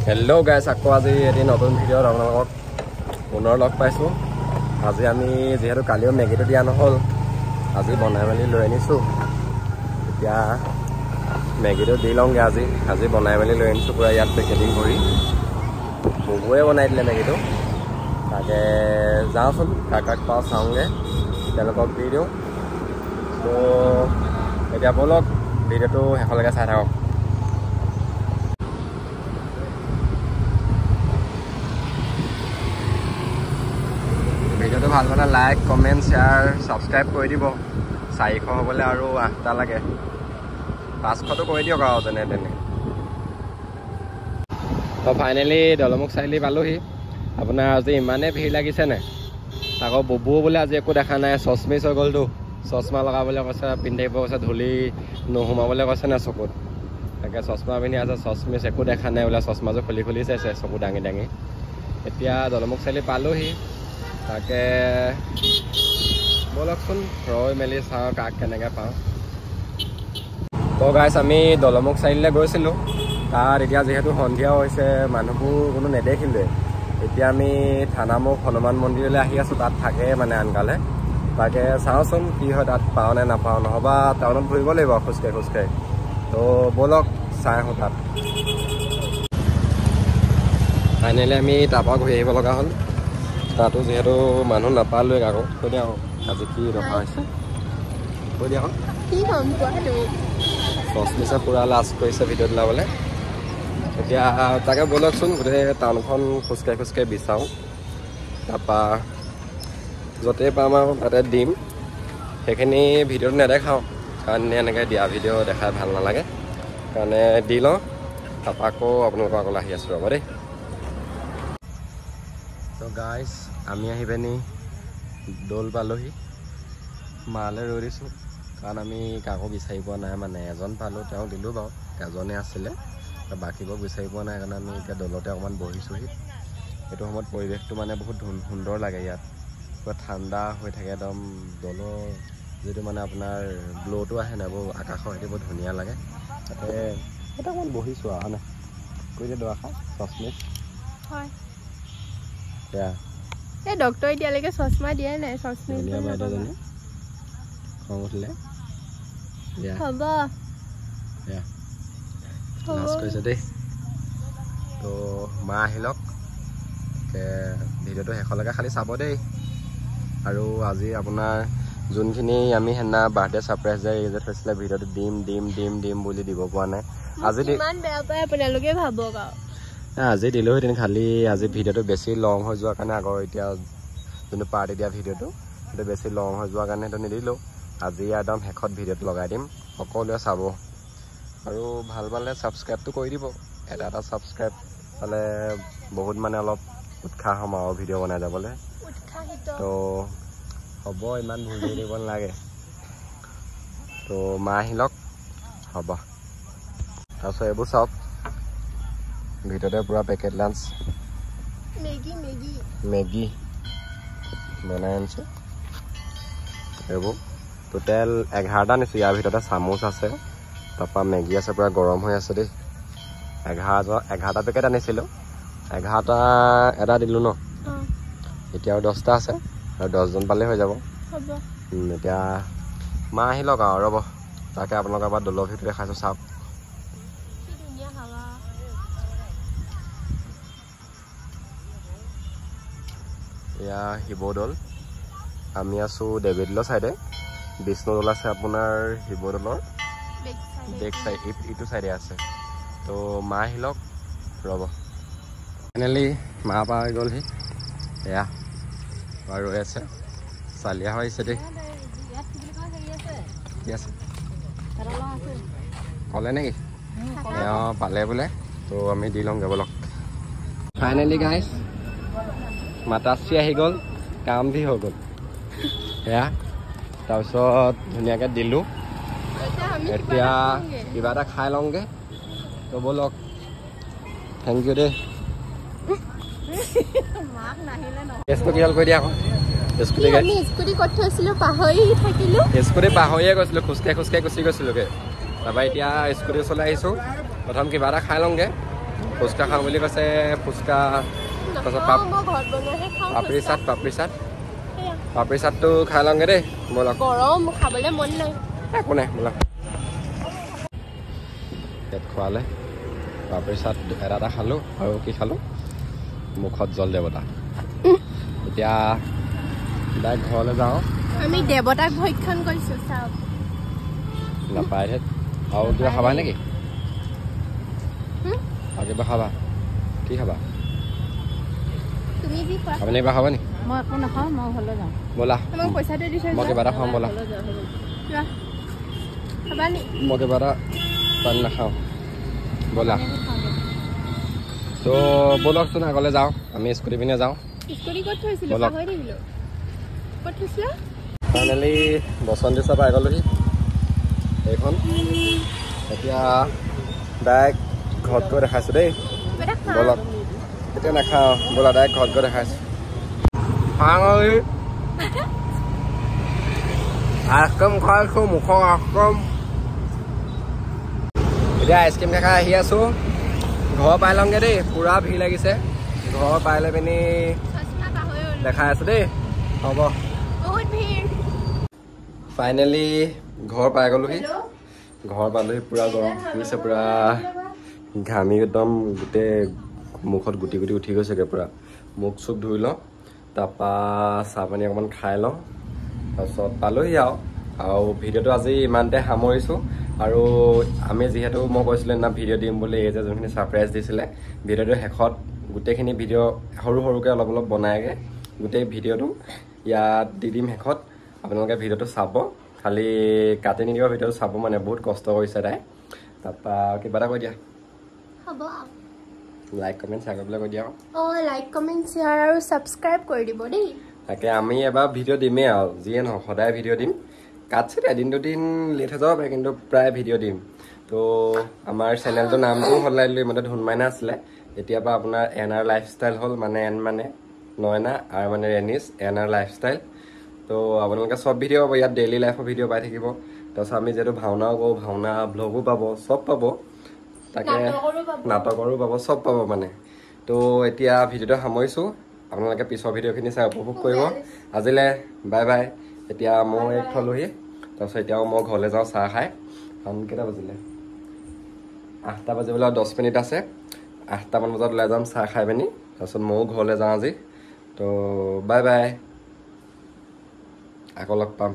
Hello guys আকৌ আজি এটি নতুন ভিডিঅ'ত আপোনালোকক পুনৰ লগ পাইছো। আজি আমি যেহেতু কালিও মেগিটো দিয়া নহল, আজি বনাই মেলি লৈ আনিছো। এতিয়া মেগিটো দি লওঁগে আজি বনাই মেলি লৈ আনিছো পুৰা ইয়াত পেকেটিং কৰি। বুবুৱে বনাই দিলে মেগিটো। তাকে যাওঁচোন কাক পাওঁ চাওঁগে, তেওঁলোকক দি দিওঁ। তো এতিয়া বলক ভিডিঅ'টো শেষলৈকে চাই থাকক। ভিডিঅ'টো ভাল পালে লাইক কমেণ্ট শ্বেয়াৰ ছাবস্ক্ৰাইব কৰি দিব। 400 হ'বলৈ আৰু 8টা লাগে, 500টো কৰি দিয়ক আৰু যেনে তেনে। তো ফাইনেলি দলমুখ চাৰিআলি পালোহি। আপোনাৰ আজি ইমানেই ভিৰ লাগিছে নে, আকৌ বুবু বোলে আজি একো দেখা নাই, চচমিচ হৈ গ'লতো। চশমা লগাবলৈ কৈছে, পিন্ধিব কৈছে, ধূলি নোসোমাবলৈ কৈছে নে চকুত। তাকে চশমা পিন্ধি আছে, চচমিচ একো দেখা নাই বোলে। চশমাযোৰ খুলি চাইছে চকু দাঙি দাঙি। এতিয়া দলমুখ চাৰিআলি পালোহি। তাকে ব'লকচোন ৰৈ মেলি চাওঁ কাক কেনেকৈ পাওঁ। তো গাইছ আমি দলমুখ চাৰিআলিলৈ গৈছিলোঁ। তাত এতিয়া যিহেতু সন্ধিয়া হৈছে, মানুহবোৰ কোনো নেদেখিলে। এতিয়া আমি থানামুখ হনুমান মন্দিৰলৈ আহি আছোঁ। তাত থাকে মানে আনকালে। তাকে চাওঁচোন কি হয়, তাত পাওঁ নে নাপাওঁ, নহ'বা টাউনত ঘূৰিব লাগিব খোজকাঢ়ি। তো ব'লক চাই আহোঁ তাত। ফাইনেলি আমি তাৰপৰা ঘূৰি আহিব লগা হ'ল। তাতো যিহেতু মানুহ নাপালোৱে। আকৌ কৈ দিয়া আজি কি ৰখা হৈছে, কৈ দিয়া চচমিচে পূৰা লাষ্ট কৰিছে ভিডিঅ'ত ওলাবলৈ। এতিয়া তাকে ব'লকচোন গোটেই টাউনখন খোজকাঢ়ি বিচাৰোঁ। তাৰপৰা য'তেই পাম আৰু তাতে দিম। সেইখিনি ভিডিঅ'ত নেদেখাওঁ, কাৰণ এনেকৈ দিয়া ভিডিঅ' দেখাই ভাল নালাগে। কাৰণে দি লওঁ, তাৰপৰা আকৌ আপোনালোকৰ আগলৈ আহি আছোঁ ৰ'ব দেই। তো গাইছ আমি আহি পিনি দৌল পালোহি। মালৈ ৰৈ দিছোঁ, কাৰণ আমি কাকো বিচাৰি পোৱা নাই। মানে এজন পালোঁ, তেওঁ দিলোঁ বাৰু, এজনে আছিলে। বাকীবোৰক বিচাৰি পোৱা নাই কাৰণে আমি এতিয়া দৌলতে অকণমান বহিছোঁহি। এইটো সময়ত পৰিৱেশটো মানে বহুত সুন্দৰ লাগে। ইয়াত পুৰা ঠাণ্ডা হৈ থাকে একদম। দৌলৰ যিটো মানে আপোনাৰ গ্ল'টো আহে নাই, বহু আকাশৰ সেইটো বহুত ধুনীয়া লাগে। তাতে এটা অকণমান বহিছোঁ আৰু নাই কৈ দিয়ে দৰাষা চচমিচ হয়। এই ডক্টৰে এতিয়ালৈকে চশমা দিয়াই নাই। চশমিচ ধুনীয়া বাইদেউজনী খং উঠিলে হ'ব লাজ কৰিছে দেই। তো মা আহি লওক, ভিডিঅ'টো শেষলৈকে খালি চাব দেই। আৰু আজি আপোনাৰ যোনখিনি আমি সেইদিনা বাৰ্থডে ছাৰপ্ৰাইজ যে থৈছিলে ভিডিঅ'টো দিম বুলি দিব পৰা নাই। আজি ইমান বেয়া পায় আপোনালোকে ভাবক আৰু। আজি দিলোহেঁতেন, খালি আজি ভিডিঅ'টো বেছি লং হৈ যোৱাৰ কাৰণে, আগৰ এতিয়া যোনটো পাৰ্টি দিয়া ভিডিঅ'টো সেইটো বেছি লং হৈ যোৱাৰ কাৰণে সেইটো নিদিলোঁ। আজি একদম শেষত ভিডিঅ'টো লগাই দিম, সকলোৱে চাব। আৰু ভাল পালে ছাবস্ক্ৰাইবটো কৰি দিব। এটা ছাবস্ক্ৰাইব পালে বহুত মানে অলপ উৎসাহ হ'ম আৰু ভিডিঅ' বনাই যাবলৈ। তো হ'ব, ইমান ভুল কৰি দিব নালাগে। তো মা আহি লওক, হ'ব। তাৰপিছত এইবোৰ চাওক, ভিতৰতে পূৰা পেকেট লাঞ্চ মেগী বনাই আনিছোঁ। এইবোৰ টোটেল 11টা নিছোঁ। ইয়াৰ ভিতৰতে চামুচ আছে, তাৰপৰা মেগী আছে, পূৰা গৰম হৈ আছে দেই। 11টা পেকেট আনিছিলোঁ, 11টা এটা দিলোঁ ন। এতিয়া আৰু 10টা আছে, আৰু 10জন পালেই হৈ যাব। এতিয়া মা আহি লওক আৰু ৰ'ব, তাকে আপোনালোকৰ এবাৰ দৌলৰ ভিতৰত দেখাইছোঁ, চাওক। এয়া শিৱদৌল। আমি আছোঁ দেৱীদৌলৰ ছাইডে, বিষ্ণুদৌল আছে আপোনাৰ শিৱদৌলৰ বেক চাইড, ইটো ছাইডে আছে। তো মা আহি লওক, ৰ'ব। ফাইনেলি মা পাৰ হৈ গ'লহি। এয়া আৰু ৰৈ আছে, চালিয়া হৈ আহিছে দেই। কি আছে ক'লে নেকি? অঁ পালে বোলে। তো আমি দি লওঁগৈ ব'লক। ফাইনেলি গাইছ মাতাশ্ৰী আহি গ'ল, কাম দি হৈ গ'ল। সেয়া তাৰপিছত ধুনীয়াকৈ দিলোঁ। এতিয়া কিবা এটা খাই লওঁগৈ। তো ব'লক, থেংক ইউ দেই। টেষ্টটো কি হ'ল কৈ দিয়া আকৌ। স্কুটি ক'ত থৈছিলোঁ পাহৰিয়ে গৈছিলোঁ, খোজকাঢ়ি গুচি গৈছিলোঁগৈ। তাৰপৰা এতিয়া স্কুটি চলাই আহিছোঁ। প্ৰথম কিবা এটা খাই লওঁগৈ, ফুচকা খাওঁ বুলি কৈছে ফুচকা তাৰপাছত পাপৰি চাটটো খাই লওঁগৈ দেই ব'লক গৰম খাবলৈ মন নাই একো নাই ব'লক পেট খোৱালে পাপৰি চাট এটা খালোঁ আৰু কি খালোঁ মুখত জল দেৱতা এতিয়া ডাইৰেক্ট ঘৰলৈ যাওঁ আমি দেৱতাক ভক্ষণ কৰিছোঁ চাওক নাপায় হে আৰু কিবা খাবা নেকি আৰু কিবা খাবা কি খাবা তুমি যি খোৱা আপুনি কিবা খাবা নি মই একো নাখাওঁ মই ঘৰলৈ যাওঁ ব'লা তোমাক পইচাটো দি থৈ মই কিবা এটা খাম ব'লা খাবা নি মই কিবা এটা পানী নাখাওঁ ব'লা তো ব'লকচোন আগলৈ যাওঁ আমি স্কুটি পিনে যাওঁ স্কুটি ক'ত থৈছিলোঁ পাহৰি থাকিলোঁ ক'ত থৈছিলা ফাইনেলি বসন্তি চাহ পাই গ'লোহি এইখন এতিয়া ডাইৰেক্ট ঘৰত গৈ দেখাইছোঁ দেই ব'লক এতিয়া নাখাওঁ ব'লা ডাইৰেক্ট ঘৰত গৈ দেখাইছোঁ আইচক্ৰীম খাইছোঁ মুখৰ আইচক্ৰীম এতিয়া আইচক্ৰীম খাই আহি আছোঁ ঘৰ পাই লওঁগৈ দেই পূৰা ভিৰ লাগিছে ঘৰ পাই লৈ পিনি দেখাই আছোঁ দেই হ'ব ফাইনেলি ঘৰ পাই গ'লোহি ঘৰ পালোহি পূৰা গৰম পৰিছে পূৰা ঘামি একদম গোটেই মুখত গুটি গুটি উঠি গৈছেগৈ পূৰা মুখ চুখ ধুই লওঁ তাৰপৰা চাহ পানী অকণমান খাই লওঁ তাৰপিছত পালোহি আৰু ভিডিঅ'টো আজি ইমানতে সামৰিছোঁ আৰু আমি যিহেতু মই কৈছিলোঁ না ভিডিঅ' দিম বুলি এই যে যোনখিনি ছাৰপ্ৰাইজ দিছিলে ভিডিঅ'টোৰ শেষত গোটেইখিনি ভিডিঅ' সৰু সৰুকৈ অলপ অলপ বনাইগৈ গোটেই ভিডিঅ'টো ইয়াত দি দিম শেষত আপোনালোকে ভিডিঅ'টো চাব খালি কাটি নিদিব ভিডিঅ'টো চাব মানে বহুত কষ্ট কৰিছে তাই তাৰপৰা কিবা এটা কৈ দিয়া হ'ব লাইক কমেণ্ট শ্বেয়াৰ কৰিবলৈ কৈ দিয়া লাইক কমেণ্ট শ্বেয়াৰ আৰু ছাবস্ক্ৰাইব কৰি দিব দেই তাকে আমি এবাৰ ভিডিঅ' দিমেই আৰু যিয়ে নহওক সদায় ভিডিঅ' দিম কাটছিল এদিন দুদিন লেট হৈ যাব পাৰে কিন্তু প্ৰায় ভিডিঅ' দিম তো আমাৰ চেনেলটোৰ নামটো সলাই দিলোঁ ইমানতে ধুনমাইনা আছিলে এতিয়াৰ পৰা আপোনাৰ এনাৰ লাইফষ্টাইল হ'ল মানে এন মানে নয়না আৰু মানে ৰেনিছ এনাৰ লাইফষ্টাইল তো আপোনালোকে চব ভিডিঅ' পাব ইয়াত ডেইলি লাইফৰ ভিডিঅ' পাই থাকিব তাৰপিছত আমি যিহেতু ভাওনাও কৰোঁ ভাওনা ভ্লগো পাব চব পাব তাকে নাটকৰো পাব চব পাব মানে তো এতিয়া ভিডিঅ'টো সামৰিছোঁ আপোনালোকে পিছৰ ভিডিঅ'খিনি চাই উপভোগ কৰিব আজিলৈ বাই বাই এতিয়া মই থ'লোহি তাৰপিছত এতিয়াও মই ঘৰলৈ যাওঁ চাহ খাই কাৰণ কেইটা বাজিলে 8টা বাজিবলৈ 10 মিনিট আছে 8টামান বজাত ওলাই যাম চাহ খাই পিনি তাৰপিছত ময়ো ঘৰলৈ যাওঁ আজি তো বাই বাই আকৌ লগ পাম